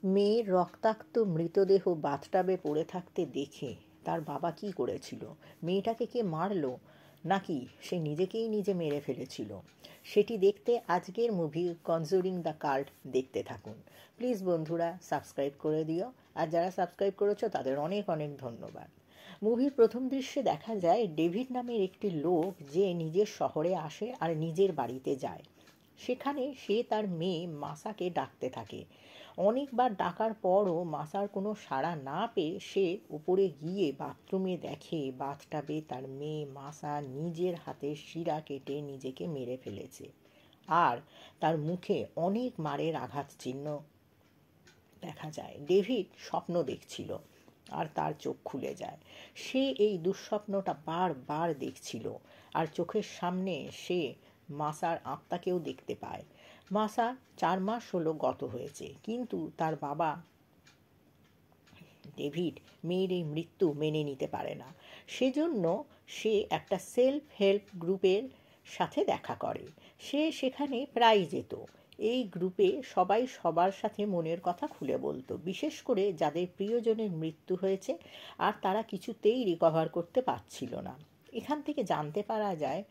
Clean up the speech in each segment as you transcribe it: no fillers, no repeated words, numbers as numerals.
মেয়ের রক্তাক্ত মৃতদেহ বাথটাবে পড়ে থাকতে দেখে তার বাবা কি করেছিল? মেয়েটাকে কে মারলো, নাকি সে নিজেকেই নিজে মেরে ফেলেছিল? সেটি দেখতে আজকের মুভি কনজুরিং দ্য কাল্ট দেখতে থাকুন। প্লিজ বন্ধুরা সাবস্ক্রাইব করে দিও, আর যারা সাবস্ক্রাইব করেছো তাদের অনেক অনেক ধন্যবাদ। মুভির প্রথম দৃশ্যে দেখা যায় ডেভিড নামের একটি লোক যে নিজের শহরে আসে আর নিজের বাড়িতে যায়। সেখানে সে তার মেয়ে মাসাকে ডাকতে থাকে। অনেকবার ডাকার পরও মাসার কোনো সাড়া না পেয়ে সে উপরে গিয়ে বাথরুমে দেখে বাথটাবে তার মেয়ে মাসা নিজের হাতে শিরা কেটে নিজেকে মেরে ফেলেছে, আর তার মুখে অনেক মারের আঘাত চিহ্ন দেখা যায়। ডেভিড স্বপ্ন দেখছিল আর তার চোখ খুলে যায়। সে এই দুঃস্বপ্নটা বারবার দেখছিল, আর চোখের সামনে সে মাসার আত্মাকেও দেখতে পায়। মাসা 4 মাস হলো গত হয়েছে, কিন্তু তার বাবা ডেভিড মেয়ের এই মৃত্যু মেনে নিতে পারে না। সেজন্য সে একটা সেলফ হেল্প গ্রুপের সাথে দেখা করে। সে সেখানে প্রায় যেত। এই গ্রুপে সবাই সবার সাথে মনের কথা খুলে বলতো, বিশেষ করে যাদের প্রিয়জনের মৃত্যু হয়েছে আর তারা কিছুতেই রিকভার করতে পারছিল না। এখান থেকে জানতে পারা যায়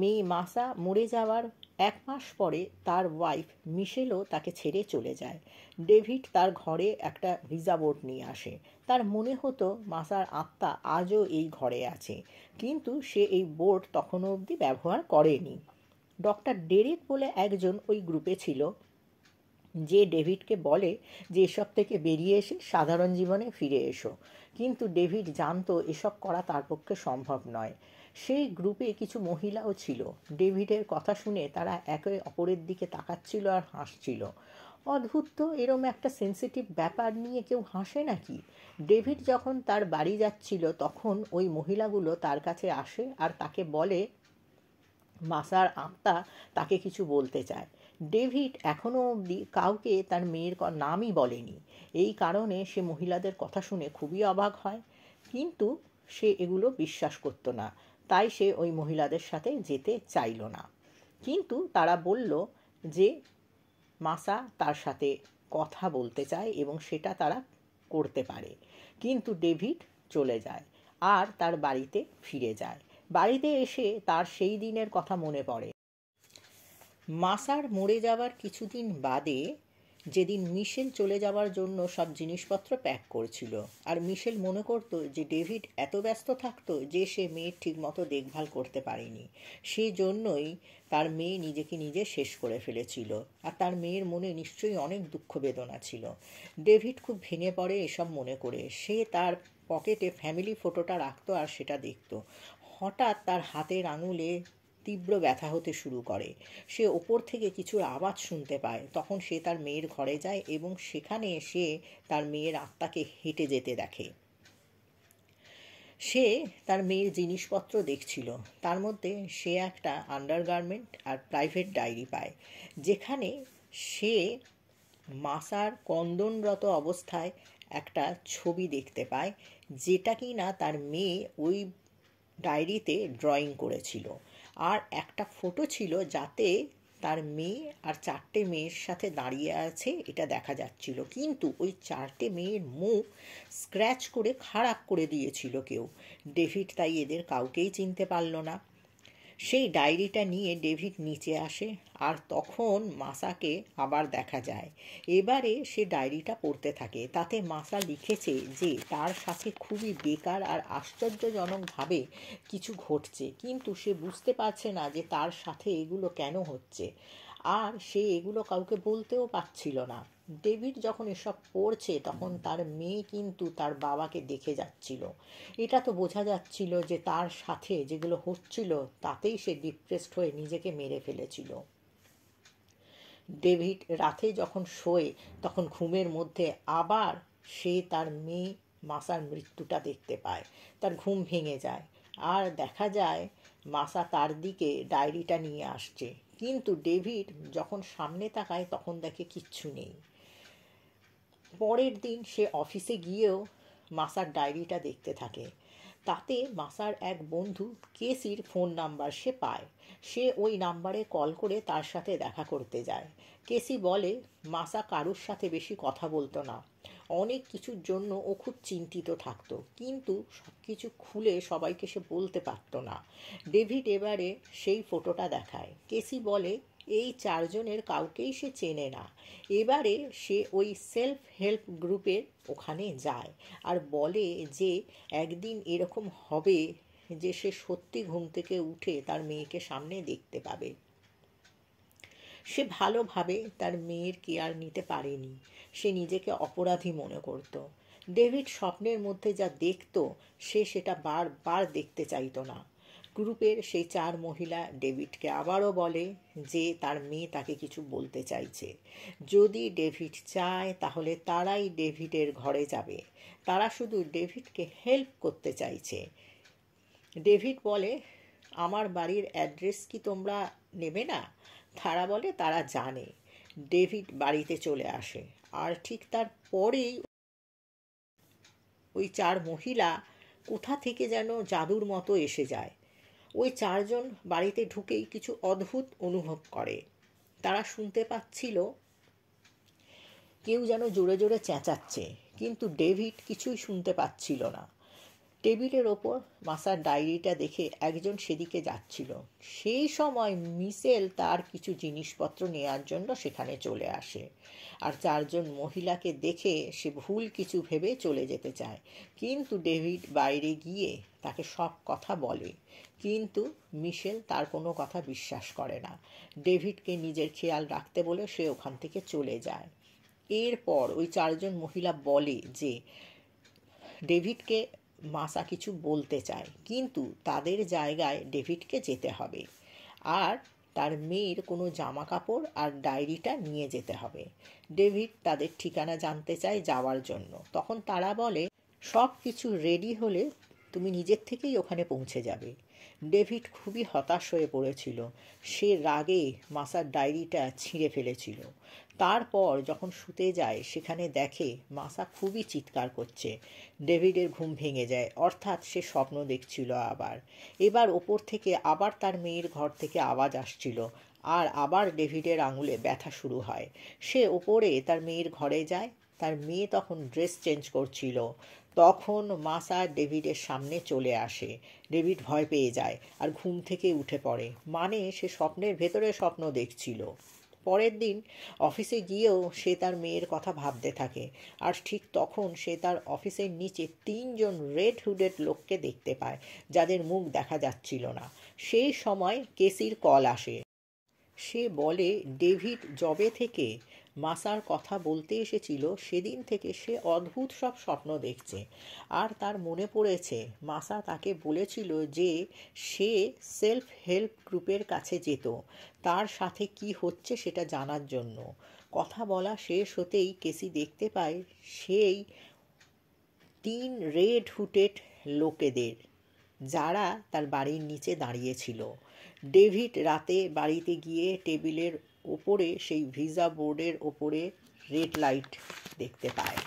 মেয়ে মাসা মরে যাওয়ার 1 মাস পরে তার ওয়াইফ মিশেলও তাকে ছেড়ে চলে যায়। ডেভিড তার ঘরে একটা ভিজা বোর্ড নিয়ে আসে। তার মনে হতো মাসার আত্মা আজও এই ঘরে আছে, কিন্তু সে এই বোর্ড তখনও অবধি ব্যবহার করেনি। ডক্টর ডেরেক বলে একজন ওই গ্রুপে ছিল, যে ডেভিডকে বলে যে এসব থেকে বেরিয়ে এসে সাধারণ জীবনে ফিরে এসো, কিন্তু ডেভিড জানতো এসব করা তার পক্ষে সম্ভব নয়। সেই গ্রুপে কিছু মহিলাও ছিল। ডেভিডের কথা শুনে তারা একে অপরের দিকে তাকাচ্ছিল আর হাসছিল। অদ্ভুত তো, এরম একটা সেন্সিটিভ ব্যাপার নিয়ে কেউ হাসে নাকি? ডেভিড যখন তার বাড়ি যাচ্ছিল তখন ওই মহিলাগুলো তার কাছে আসে আর তাকে বলে মাসার আত্মা তাকে কিছু বলতে চায়। ডেভিড এখনও অবধি কাউকে তার মেয়ের নামই বলেনি। এই কারণে সে মহিলাদের কথা শুনে খুবই অবাক হয়, কিন্তু সে এগুলো বিশ্বাস করতো না। তাই সে ওই মহিলাদের সাথে যেতে চাইল না। কিন্তু তারা বলল যে মাসা তার সাথে কথা বলতে চায় এবং সেটা তারা করতে পারে। কিন্তু ডেভিড চলে যায় আর তার বাড়িতে ফিরে যায়। বাড়িতে এসে তার সেই দিনের কথা মনে পড়ে। মাসার মরে যাওয়ার কিছুদিন বাদে, যেদিন মিশেল চলে যাওয়ার জন্য সব জিনিসপত্র প্যাক করছিল, আর মিশেল মনে করত যে ডেভিড এত ব্যস্ত থাকতো যে সে মেয়ের ঠিকমতো দেখভাল করতে পারেনি। সেই জন্যই তার মেয়ে নিজেকে নিজে শেষ করে ফেলেছিল, আর তার মেয়ের মনে নিশ্চয়ই অনেক দুঃখ বেদনা ছিল। ডেভিড খুব ভেঙে পড়ে এসব মনে করে। সে তার পকেটে ফ্যামিলি ফটোটা রাখতো আর সেটা দেখত। হঠাৎ তার হাতের আঙুলে তীব্র ব্যথা হতে শুরু করে। সে ওপর থেকে কিছুর আওয়াজ শুনতে পায়। তখন সে তার মেয়ের ঘরে যায় এবং সেখানে সে তার মেয়ের আত্মাকে হেঁটে যেতে দেখে। সে তার মেয়ের জিনিসপত্র দেখছিল। তার মধ্যে সে একটা আন্ডারগার্মেন্ট আর প্রাইভেট ডায়েরি পায়, যেখানে সে মাসার কন্দনরত অবস্থায় একটা ছবি দেখতে পায়, যেটা কি না তার মেয়ে ওই ডায়েরিতে ড্রয়িং করেছিল। আর একটা ফটো ছিল যাতে তার মেয়ে আর 4টে মেয়ের সাথে দাঁড়িয়ে আছে, এটা দেখা যাচ্ছিল। কিন্তু ওই 4টে মেয়ের মুখ স্ক্র্যাচ করে খারাপ করে দিয়েছিল কেউ। ডেভিড তাই এদের কাউকেই চিনতে পারল না। সেই ডায়েরিটা নিয়ে ডেভিড নিচে আসে, আর তখন মাসাকে আবার দেখা যায়। এবারে সে ডায়েরিটা পড়তে থাকে। তাতে মাসা লিখেছে যে তার সাথে খুবই বেকার আর আশ্চর্যজনকভাবে কিছু ঘটছে, কিন্তু সে বুঝতে পারছে না যে তার সাথে এগুলো কেন হচ্ছে, আর সে এগুলো কাউকে বলতেও পারছিল না। ডেভিড যখন এসব পড়ছে তখন তার মেয়ে কিন্তু তার বাবাকে দেখে যাচ্ছিল। এটা তো বোঝা যাচ্ছিল যে তার সাথে যেগুলো হচ্ছিল তাতেই সে ডিপ্রেসড হয়ে নিজেকে মেরে ফেলেছিল। ডেভিড রাতে যখন শোয় তখন ঘুমের মধ্যে আবার সে তার মেয়ে মাসার মৃত্যুটা দেখতে পায়। তার ঘুম ভেঙে যায় আর দেখা যায় মাসা তার দিকে ডায়েরিটা নিয়ে আসছে, কিন্তু ডেভিড যখন সামনে তাকায় তখন দেখে কিচ্ছু নেই। পরের দিন সে অফিসে গিয়েও মাসার ডায়েরিটা দেখতে থাকে। তাতে মাসার এক বন্ধু কেসির ফোন নাম্বার সে পায়। সে ওই নাম্বারে কল করে তার সাথে দেখা করতে যায়। কেসি বলে মাসা কারুর সাথে বেশি কথা বলতো না, অনেক কিছুর জন্য ও খুব চিন্তিত থাকতো, কিন্তু সব কিছু খুলে সবাইকে সে বলতে পারতো না। ডেভিড এবারে সেই ফটোটা দেখায়। কেসি বলে এই চারজনের কাউকেই সে চেনে না। এবারে সে ওই সেলফ হেল্প গ্রুপের ওখানে যায় আর বলে যে একদিন এরকম হবে যে সে সত্যি ঘুম থেকে উঠে তার মেয়েকে সামনে দেখতে পাবে। সে ভালোভাবে তার মেয়ের কেয়ার নিতে পারেনি। সে নিজেকে অপরাধী মনে করত। ডেভিড স্বপ্নের মধ্যে যা দেখত সে সেটা বারবার দেখতে চাইতো না। গ্রুপের সেই চার মহিলা ডেভিডকে আবারও বলে যে তার মেয়ে তাকে কিছু বলতে চাইছে। যদি ডেভিড চায় তাহলে তারাই ডেভিডের ঘরে যাবে। তারা শুধু ডেভিডকে হেল্প করতে চাইছে। ডেভিড বলে আমার বাড়ির অ্যাড্রেস কি তোমরা নেবে না? তারা বলে তারা জানে। ডেভিড বাড়িতে চলে আসে আর ঠিক তার পরেই ওই চার মহিলা কোথা থেকে যেন জাদুর মতো এসে যায়। ওই চারজন বাড়িতে ঢুকেই কিছু অদ্ভুত অনুভব করে। তারা শুনতে পাচ্ছিল কেউ যেন জোরে জোরে চেঁচাচ্ছে, কিন্তু ডেভিড কিছুই শুনতে পাচ্ছিল না। টেবিলের ওপর মাসার ডায়েরিটা দেখে একজন সেদিকে যাচ্ছিল। সেই সময় মিশেল তার কিছু জিনিসপত্র নেয়ার জন্য সেখানে চলে আসে। আর চারজন মহিলাকে দেখে সে ভুল কিছু ভেবে চলে যেতে চায়, কিন্তু ডেভিড বাইরে গিয়ে তাকে সব কথা বলে। কিন্তু মিশেল তার কোনো কথা বিশ্বাস করে না। ডেভিডকে নিজের খেয়াল রাখতে বলে সে ওখান থেকে চলে যায়। এরপর ওই চারজন মহিলা বলে যে ডেভিডকে মাসা কিছু বলতে চায়, কিন্তু তাদের জায়গায় ডেভিডকে যেতে হবে আর তার মেয়ের কোনো জামা কাপড় আর ডায়েরিটা নিয়ে যেতে হবে। ডেভিড তাদের ঠিকানা জানতে চায় যাওয়ার জন্য। তখন তারা বলে সব কিছু রেডি হলে তুমি নিজের থেকেই ওখানে পৌঁছে যাবে। ডেভিড খুবই হতাশ হয়ে পড়েছিল। সে রাগে মাসার ডায়েরিটা ছিঁড়ে ফেলেছিল। তারপর যখন শুতে যায় সেখানে দেখে মাসা খুবই চিৎকার করছে। ডেভিডের ঘুম ভেঙে যায়, অর্থাৎ সে স্বপ্ন দেখছিল আবার। এবার ওপর থেকে আবার তার মেয়ের ঘর থেকে আওয়াজ আসছিল আর আবার ডেভিডের আঙুলে ব্যথা শুরু হয়। সে ওপরে তার মেয়ের ঘরে যায়। তার মেয়ে তখন ড্রেস চেঞ্জ করছিল। তখন মাসা ডেভিডের সামনে চলে আসে। ডেভিড ভয় পেয়ে যায় আর ঘুম থেকে উঠে পড়ে, মানে সে স্বপ্নের ভেতরে স্বপ্ন দেখছিল। পরের দিন অফিসে গিয়েও সে তার মেয়ের কথা ভাবতে থাকে। আর ঠিক তখন সে তার অফিসের নিচে তিনজন রেড হুডেড লোককে দেখতে পায়, যাদের মুখ দেখা যাচ্ছিল না। সেই সময় কেসির কল আসে। সে বলে ডেভিড যবে থেকে মাসার কথা বলতে এসেছিল সেদিন থেকে সে অদ্ভুত সব স্বপ্ন দেখছে। আর তার মনে পড়েছে মাসা তাকে বলেছিল যে সে সেলফ হেল্প গ্রুপের কাছে যেত তার সাথে কি হচ্ছে সেটা জানার জন্য। কথা বলা শেষ হতেই কেসি দেখতে পায় সেই তিন রেড হুডেড লোকেদের, যারা তার বাড়ির নিচে দাঁড়িয়েছিল। ডেভিড রাতে বাড়িতে গিয়ে টেবিলের ওপরে সেই ভিসা বোর্ডের ওপরে রেড লাইট দেখতে পায়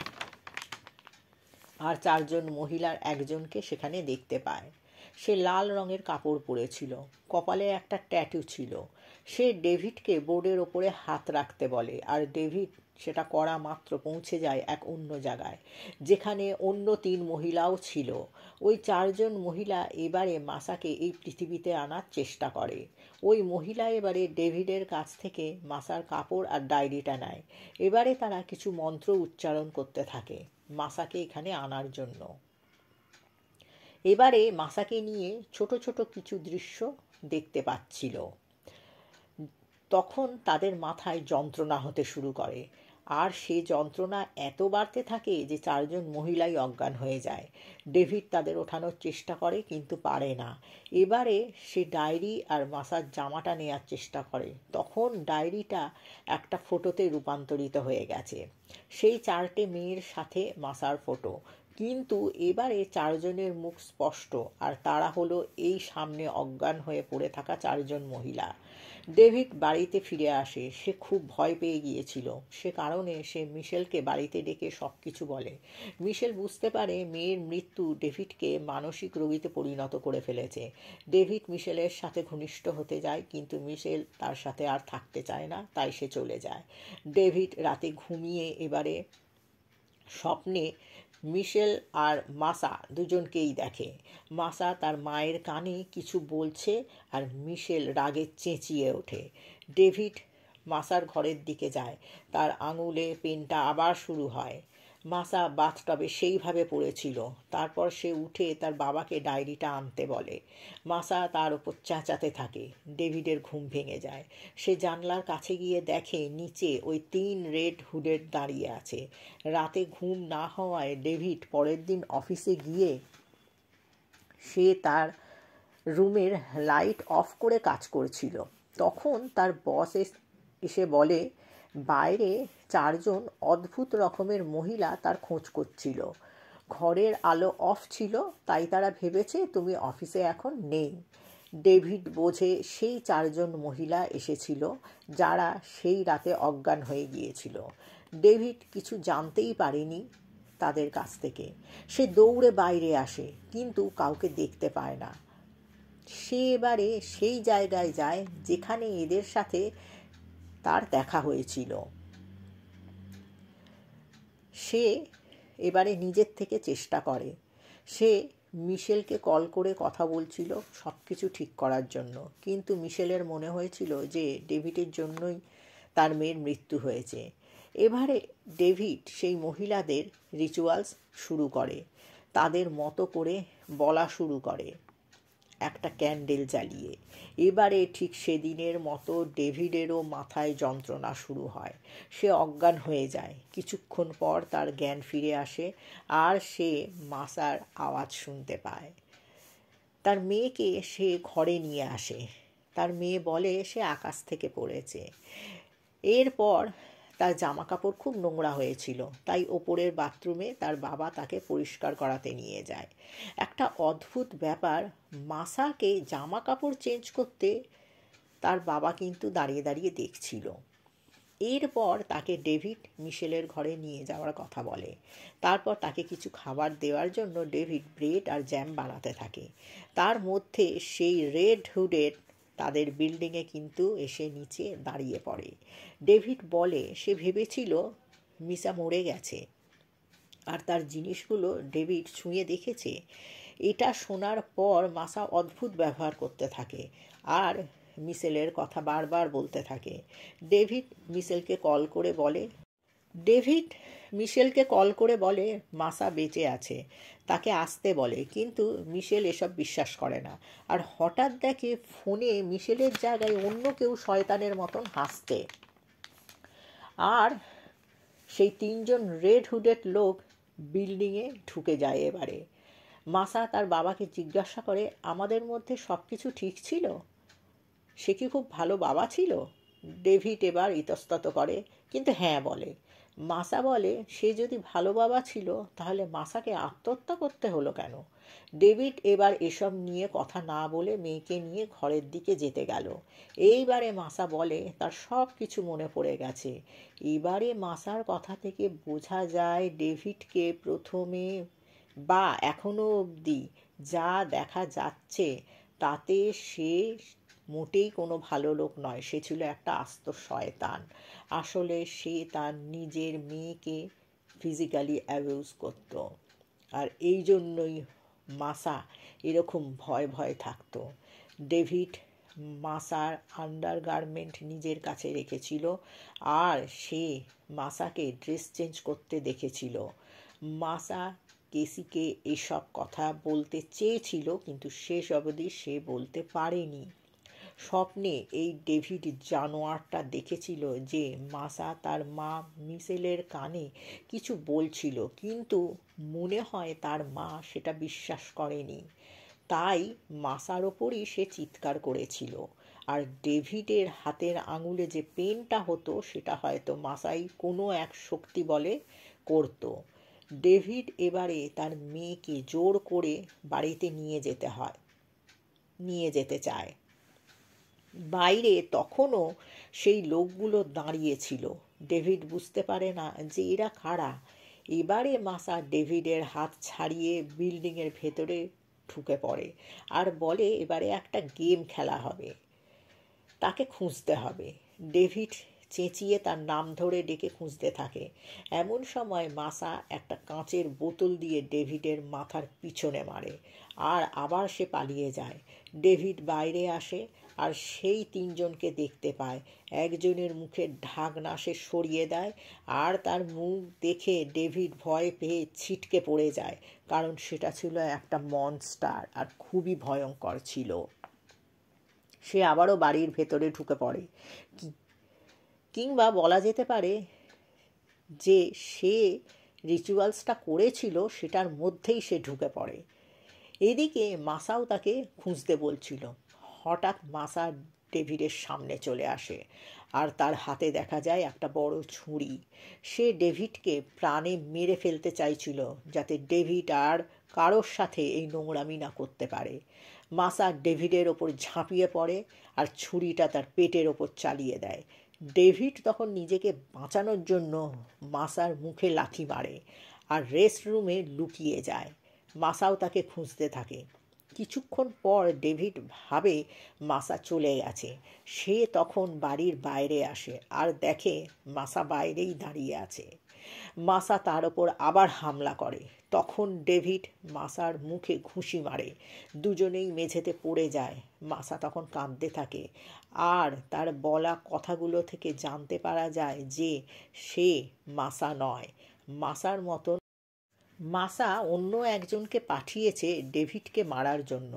আর চারজন মহিলার একজনকে সেখানে দেখতে পায়। সে লাল রঙের কাপড় পরেছিল, কপালে একটা ট্যাটু ছিল। সে ডেভিডকে বোর্ডের ওপরে হাত রাখতে বলে আর ডেভিড সেটা করা মাত্র পৌঁছে যায় এক অন্য জায়গায়, যেখানে অন্য তিন মহিলাও ছিল। ওই চারজন মহিলা এবারে মাসাকে এই পৃথিবীতে আনার চেষ্টা করে। ওই মহিলা এবারে ডেভিডের কাছ থেকে মাসার কাপড় আর ডায়েরিটা নেয়। এবারে তারা কিছু মন্ত্র উচ্চারণ করতে থাকে মাসাকে এখানে আনার জন্য। এবারে মাসাকে নিয়ে ছোট ছোট কিছু দৃশ্য দেখতে পাচ্ছিল। তখন তাদের মাথায় যন্ত্রণা হতে শুরু করে আর সে যন্ত্রণা এত বাড়তে থাকে যে চারজন মহিলাই অজ্ঞান হয়ে যায়। ডেভিড তাদের ওঠানোর চেষ্টা করে, কিন্তু পারে না। এবারে সে ডায়েরি আর মাসার জামাটা নেওয়ার চেষ্টা করে। তখন ডায়েরিটা একটা ফটোতে রূপান্তরিত হয়ে গেছে। সেই চারটে মেয়ের সাথে মাসার ফটো, কিন্তু এবারে চারজনের মুখ স্পষ্ট আর তারা হলো এই সামনে অজ্ঞান হয়ে পড়ে থাকা চারজন মহিলা। ডেভিড বাড়িতে ফিরে আসে। সে খুব ভয় পেয়ে গিয়েছিল। সে কারণে সে মিশেলকে বাড়িতে ডেকে সব কিছু বলে। মিশেল বুঝতে পারে মেয়ের মৃত্যু ডেভিডকে মানসিক রোগীতে পরিণত করে ফেলেছে। ডেভিড মিশেলের সাথে ঘনিষ্ঠ হতে যায়, কিন্তু মিশেল তার সাথে আর থাকতে চায় না, তাই সে চলে যায়। ডেভিড রাতে ঘুমিয়ে এবারে স্বপ্নে মিশেল আর মাসা দুজনকেই দেখে। মাসা তার মায়ের কানে কিছু বলছে আর মিশেল রাগে চেঁচিয়ে ওঠে। ডেভিড মাসার ঘরের দিকে যায়। তার আঙুলে পেনটা আবার শুরু হয়। মাসা বাথটবে সেইভাবে পড়েছিল। তারপর সে উঠে তার বাবাকে ডায়েরিটা আনতে বলে। মাসা তার ওপর চেঁচাতে থাকে। ডেভিডের ঘুম ভেঙে যায়। সে জানলার কাছে গিয়ে দেখে নিচে ওই 3 রেড হুডেড দাঁড়িয়ে আছে। রাতে ঘুম না হওয়ায় ডেভিড পরের দিন অফিসে গিয়ে সে তার রুমের লাইট অফ করে কাজ করছিল। তখন তার বস এসে বলে বাইরে 4 জন অদ্ভুত রকমের মহিলা তার খোঁজ করছিল। ঘরের আলো অফ ছিল, তাই তারা ভেবেছে তুমি অফিসে এখন নেই। ডেভিড বোঝে সেই 4 জন মহিলা এসেছিল যারা সেই রাতে অজ্ঞান হয়ে গিয়েছিল। ডেভিড কিছু জানতেই পারেনি তাদের কাছ থেকে। সে দৌড়ে বাইরে আসে, কিন্তু কাউকে দেখতে পায় না। সে এবারে সেই জায়গায় যায় যেখানে এদের সাথে তার দেখা হয়েছিল। সে এবারে নিজের থেকে চেষ্টা করে। সে মিশেলকে কল করে কথা বলছিল সব কিছু ঠিক করার জন্য, কিন্তু মিশেলের মনে হয়েছিল যে ডেভিডের জন্যই তার মেয়ের মৃত্যু হয়েছে। এবারে ডেভিড সেই মহিলাদের রিচুয়ালস শুরু করে, তাদের মতো করে বলা শুরু করে একটা ক্যান্ডেল জ্বালিয়ে। এবারে ঠিক সেদিনের মতো ডেভিডেরও মাথায় যন্ত্রণা শুরু হয়। সে অজ্ঞান হয়ে যায়। কিছুক্ষণ পর তার জ্ঞান ফিরে আসে আর সে মাসার আওয়াজ শুনতে পায়। তার মেয়েকে সে ঘরে নিয়ে আসে। তার মেয়ে বলে সে আকাশ থেকে পড়েছে। এরপর তার জামাকাপড় খুব নোংরা হয়েছিল, তাই ওপরের বাথরুমে তার বাবা তাকে পরিষ্কার করাতে নিয়ে যায়। একটা অদ্ভুত ব্যাপার, মাসাকে জামাকাপড় চেঞ্জ করতে তার বাবা কিন্তু দাঁড়িয়ে দাঁড়িয়ে দেখছিল। এরপর তাকে ডেভিড মিশেলের ঘরে নিয়ে যাওয়ার কথা বলে। তারপর তাকে কিছু খাবার দেওয়ার জন্য ডেভিড ব্রেড আর জ্যাম বানাতে থাকে। তার মধ্যে সেই রেড হুডের তাদের বিল্ডিংয়ে কিন্তু এসে নিচে দাঁড়িয়ে পড়ে। ডেভিড বলে সে ভেবেছিল মিসা মরে গেছে, আর তার জিনিসগুলো ডেভিড ছুঁয়ে দেখেছে। এটা শোনার পর মাসা অদ্ভুত ব্যবহার করতে থাকে আর মিশেলের কথা বারবার বলতে থাকে। ডেভিড মিশেলকে কল করে বলে মাসা বেঁচে আছে, তাকে আসতে বলে, কিন্তু মিশেল এসব বিশ্বাস করে না। আর হঠাৎ দেখে ফোনে মিশেলের জায়গায় অন্য কেউ শয়তানের মতন হাসতে। আর সেই 3 জন রেড হুডেড লোক বিল্ডিংয়ে ঢুকে যায়। এবারে মাসা তার বাবাকে জিজ্ঞাসা করে আমাদের মধ্যে সব কিছু ঠিক ছিল? সে কি খুব ভালো বাবা ছিল? ডেভিড এবার ইতস্তত করে, কিন্তু হ্যাঁ বলে। মাসা বলে সে যদি ভালো বাবা ছিল তাহলে মাসাকে আত্মহত্যা করতে হলো কেন? ডেভিড এবার এসব নিয়ে কথা না বলে মেয়েকে নিয়ে ঘরের দিকে যেতে গেল। এইবারে মাসা বলে তার সব কিছু মনে পড়ে গেছে। এবারে মাসার কথা থেকে বোঝা যায় ডেভিডকে প্রথমে বা এখনো অবধি যা দেখা যাচ্ছে তাতে সে মোটেই কোনো ভালো লোক নয়। সে ছিল একটা আস্ত শয়তান। আসলে সে তার নিজের মেয়েকে ফিজিক্যালি অ্যাবিউজ করত, আর এই জন্যই মাসা এরকম ভয় ভয় থাকতো। ডেভিড মাসার আন্ডারগার্মেন্ট নিজের কাছে রেখেছিল আর সে মাসাকে ড্রেস চেঞ্জ করতে দেখেছিল। মাসা কেসিকে এসব কথা বলতে চেয়েছিল, কিন্তু শেষ অবধি সে বলতে পারেনি। স্বপ্নে এই ডেভিড জানোয়ারটা দেখেছিল যে মাসা তার মা মিশেলের কানে কিছু বলছিল, কিন্তু মনে হয় তার মা সেটা বিশ্বাস করেনি। তাই মাসার ওপরই সে চিৎকার করেছিল। আর ডেভিডের হাতের আঙুলে যে পেনটা হতো সেটা হয়তো মাসাই কোনো এক শক্তি বলে করত। ডেভিড এবারে তার মেয়েকে জোর করে বাড়িতে নিয়ে যেতে চায়। বাইরে তখনও সেই লোকগুলো দাঁড়িয়েছিল। ডেভিড বুঝতে পারে না যে এরা কারা। এবারে মাসা ডেভিডের হাত ছাড়িয়ে বিল্ডিংয়ের ভেতরে ঢুকে পড়ে আর বলে এবারে একটা গেম খেলা হবে, তাকে খুঁজতে হবে। ডেভিড চেঁচিয়ে তার নাম ধরে ডেকে খুঁজতে থাকে। এমন সময় মাসা একটা কাঁচের বোতল দিয়ে ডেভিডের মাথার পিছনে মারে আর আবার সে পালিয়ে যায়। ডেভিড বাইরে আসে আর সেই তিনজনকে দেখতে পায়। একজনের মুখের ঢাকনা সে সরিয়ে দেয় আর তার মুখ দেখে ডেভিড ভয় পেয়ে ছিটকে পড়ে যায়, কারণ সেটা ছিল একটা মনস্টার আর খুবই ভয়ঙ্কর ছিল। সে আবারও বাড়ির ভেতরে ঢুকে পড়ে, কিংবা বলা যেতে পারে যে সে রিচুয়ালসটা করেছিল সেটার মধ্যেই সে ঢুকে পড়ে। এদিকে মাসাও তাকে খুঁজতে বলছিল। হঠাৎ মাসা ডেভিডের সামনে চলে আসে আর তার হাতে দেখা যায় একটা বড় ছুরি। সে ডেভিডকে প্রাণে মেরে ফেলতে চাইছিল, যাতে ডেভিড আর কারোর সাথে এই নোংরামি না করতে পারে। মাসা ডেভিডের ওপর ঝাঁপিয়ে পড়ে আর ছুরিটা তার পেটের ওপর চালিয়ে দেয়। ডেভিড তখন নিজেকে বাঁচানোর জন্য মাসার মুখে লাথি মারে আর রেস্ট রুমে লুকিয়ে যায়। মাসাও তাকে খুঁজতে থাকে। কিছুক্ষণ পর ডেভিড ভাবে মাসা চলে গেছে। সে তখন বাড়ির বাইরে আসে আর দেখে মাসা বাইরেই দাঁড়িয়ে আছে। মাসা তার ওপর আবার হামলা করে। তখন ডেভিড মাসার মুখে ঘুষি মারে। দুজনেই মেঝেতে পড়ে যায়। মাসা তখন কাঁদতে থাকে আর তার বলা কথাগুলো থেকে জানতে পারা যায় যে সে মাসা নয়। মাসা অন্য একজনকে পাঠিয়েছে ডেভিডকে মারার জন্য।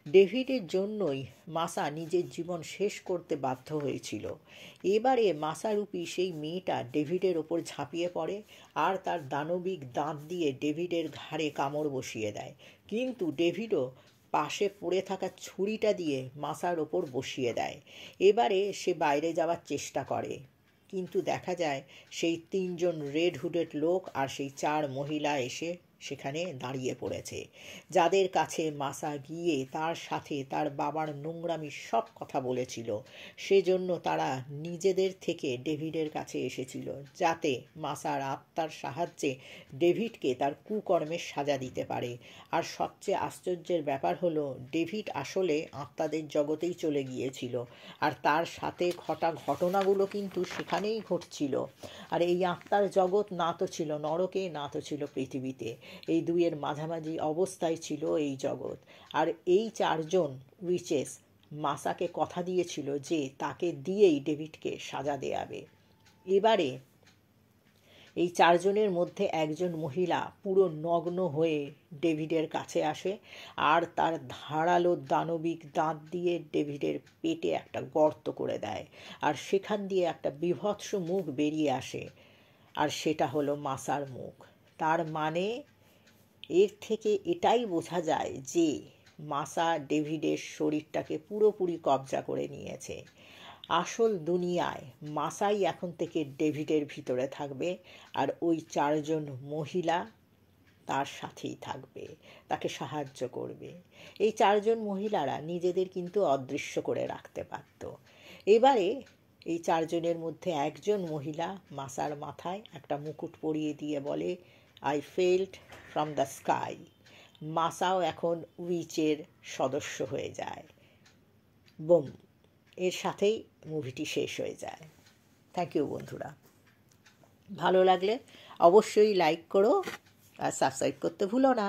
ডেভিডের জন্যই মাসা নিজের জীবন শেষ করতে বাধ্য হয়েছিল। এবারে মাসারূপী সেই মেয়েটা ডেভিডের ওপর ঝাঁপিয়ে পড়ে আর তার দানবিক দাঁত দিয়ে ডেভিডের ঘাড়ে কামড় বসিয়ে দেয়। কিন্তু ডেভিডও পাশে পড়ে থাকা ছুরিটা দিয়ে মাসার ওপর বসিয়ে দেয়। এবারে সে বাইরে যাওয়ার চেষ্টা করে, কিন্তু দেখা যায় সেই তিনজন রেড হুডেড লোক আর সেই চার মহিলা এসে সেখানে দাঁড়িয়ে পড়েছে, যাদের কাছে মাসা গিয়ে তার সাথে তার বাবার নোংরামির সব কথা বলেছিল। সেজন্য তারা নিজেদের থেকে ডেভিডের কাছে এসেছিল, যাতে মাসার আত্মার সাহায্যে ডেভিডকে তার কুকর্মের সাজা দিতে পারে। আর সবচেয়ে আশ্চর্যের ব্যাপার হলো, ডেভিড আসলে আত্মাদের জগতেই চলে গিয়েছিল আর তার সাথে ঘটা ঘটনাগুলো কিন্তু সেখানেই ঘটছিল। আর এই আত্মার জগৎ না তো ছিল নরকে, না তো ছিল পৃথিবীতে। এই দুইয়ের মাঝামাঝি অবস্থায় ছিল এই জগৎ। আর এই চারজন উইচেস মাসাকে কথা দিয়েছিল যে তাকে দিয়েই ডেভিডকে সাজা দেয়াবে। এবারে এই চারজনের মধ্যে একজন মহিলা পুরো নগ্ন হয়ে ডেভিডের কাছে আসে আর তার ধারালো দানবিক দাঁত দিয়ে ডেভিডের পেটে একটা গর্ত করে দেয় আর সেখান দিয়ে একটা বীভৎস মুখ বেরিয়ে আসে, আর সেটা হলো মাসার মুখ। তার মানে এর থেকে এটাই বোঝা যায় যে মাসা ডেভিডের শরীরটাকে পুরোপুরি কবজা করে নিয়েছে। আসল দুনিয়ায় মাসাই এখন থেকে ডেভিডের ভিতরে থাকবে আর ওই চারজন মহিলা তার সাথেই থাকবে, তাকে সাহায্য করবে। এই চারজন মহিলারা নিজেদের কিন্তু অদৃশ্য করে রাখতে পারত। এবারে এই চারজনের মধ্যে একজন মহিলা মাসার মাথায় একটা মুকুট পরিয়ে দিয়ে বলে, I felt from the sky. Masao এখন উইচের সদস্য হয়ে যায়। বুম, এর সাথেই মুভিটি শেষ হয়ে যায়। থ্যাংক ইউ বন্ধুরা। ভালো লাগলে অবশ্যই লাইক করো আর সাবস্ক্রাইব করতে ভুলো না।